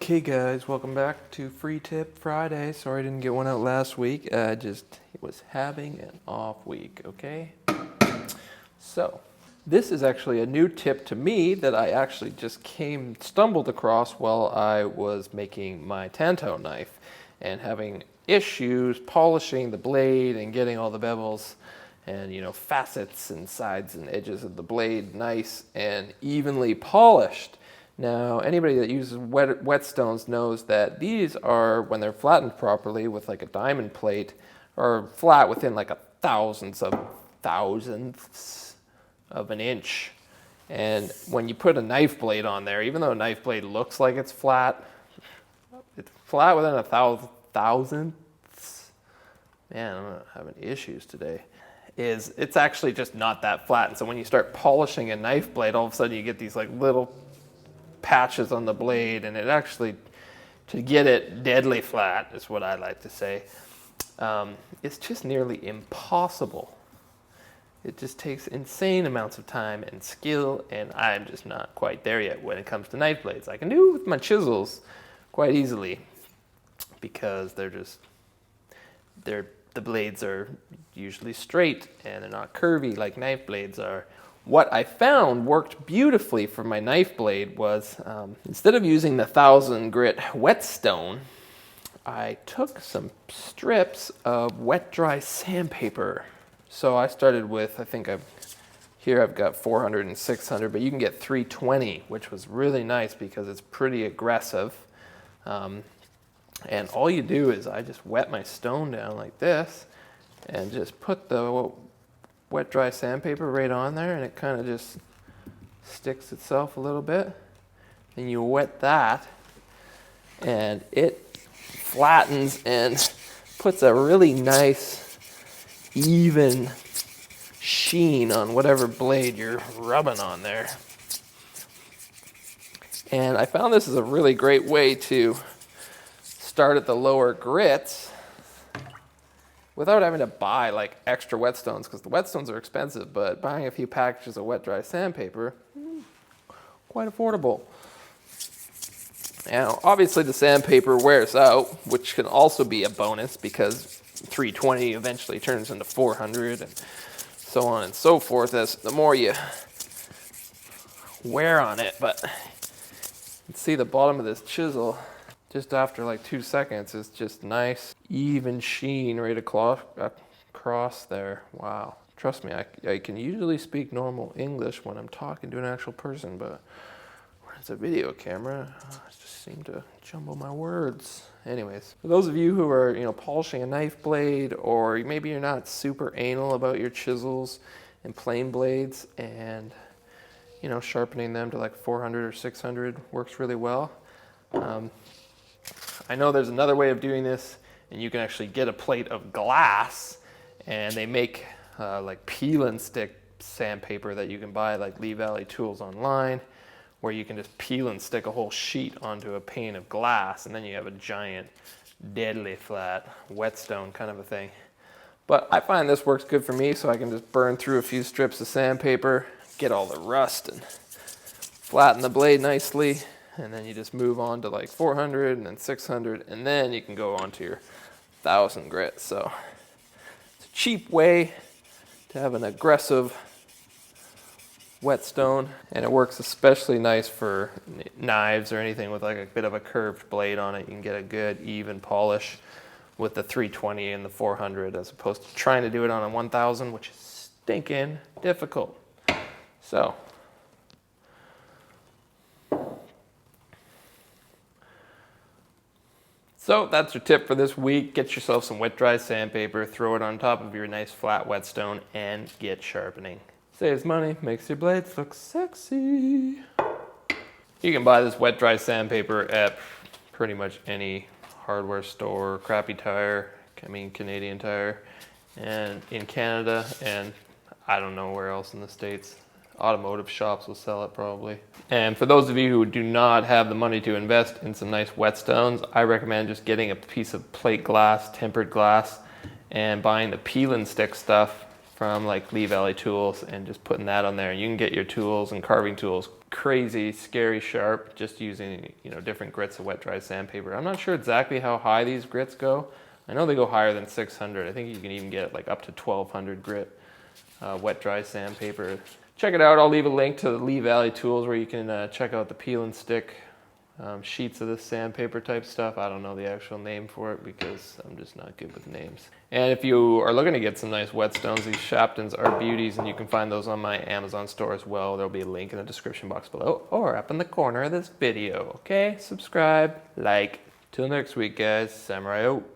Okay guys, welcome back to Free Tip Friday. Sorry I didn't get one out last week. Just was having an off week, okay? So, this is actually a new tip to me that I actually just stumbled across while I was making my Tanto knife and having issues polishing the blade and getting all the bevels and facets and sides and edges of the blade nice and evenly polished. Now, anybody that uses whetstones knows that these are, when they're flattened properly with like a diamond plate, are flat within like a thousandths of an inch. And when you put a knife blade on there, even though a knife blade looks like it's flat within a thousandths. Man, I'm having issues today. It's actually just not that flat. And so when you start polishing a knife blade, all of a sudden you get these like little patches on the blade, and it actually, to get it deadly flat is what I like to say, it's just nearly impossible. It just takes insane amounts of time and skill, and I'm just not quite there yet when it comes to knife blades. I can do it with my chisels quite easily because the blades are usually straight and they're not curvy like knife blades are. What I found worked beautifully for my knife blade was, instead of using the 1000 grit whetstone, I took some strips of wet dry sandpaper. So I started with, I think I've got 400 and 600, but you can get 320, which was really nice because it's pretty aggressive. And all you do is I just wet my stone down like this and just put the wet dry sandpaper right on there, and it kind of just sticks itself a little bit. Then you wet that and it flattens and puts a really nice even sheen on whatever blade you're rubbing on there. And I found this is a really great way to start at the lower grits without having to buy like extra whetstones, because the whetstones are expensive, but buying a few packages of wet dry sandpaper, quite affordable. Now, obviously the sandpaper wears out, which can also be a bonus because 320 eventually turns into 400 and so on and so forth as the more you wear on it. But you can see the bottom of this chisel just after like 2 seconds is just nice, even sheen right across there. Wow. Trust me, I can usually speak normal English when I'm talking to an actual person, but when it's a video camera, I just seem to jumble my words. Anyways, for those of you who are, polishing a knife blade, or maybe you're not super anal about your chisels and plane blades, and, sharpening them to like 400 or 600 works really well. I know there's another way of doing this, and you can actually get a plate of glass, and they make like peel and stick sandpaper that you can buy like Lee Valley Tools online, where you can just peel and stick a whole sheet onto a pane of glass, and then you have a giant deadly flat whetstone kind of a thing. But I find this works good for me, so I can just burn through a few strips of sandpaper, get all the rust, and flatten the blade nicely. And then you just move on to like 400 and then 600, and then you can go on to your 1000 grit. So it's a cheap way to have an aggressive whetstone, and it works especially nice for knives or anything with like a bit of a curved blade on it. You can get a good even polish with the 320 and the 400 as opposed to trying to do it on a 1000, which is stinking difficult. So that's your tip for this week. Get yourself some wet dry sandpaper, throw it on top of your nice flat whetstone, and get sharpening. Saves money, makes your blades look sexy. You can buy this wet dry sandpaper at pretty much any hardware store, Crappy Tire, Canadian Tire, and in Canada, and I don't know where else in the States. Automotive shops will sell it probably. And for those of you who do not have the money to invest in some nice whetstones, I recommend just getting a piece of plate glass, tempered glass, and buying the peel and stick stuff from like Lee Valley Tools and just putting that on there. You can get your tools and carving tools crazy, scary sharp just using, you know, different grits of wet dry sandpaper. I'm not sure exactly how high these grits go. I know they go higher than 600. I think you can even get like up to 1200 grit wet dry sandpaper. Check it out. I'll leave a link to the Lee Valley Tools where you can check out the peel and stick sheets of this sandpaper type stuff. I don't know the actual name for it because I'm just not good with names. And if you are looking to get some nice whetstones, these Sharpens are beauties, and you can find those on my Amazon store as well. There'll be a link in the description box below or up in the corner of this video. Okay, subscribe, like. Till next week, guys. Samurai out.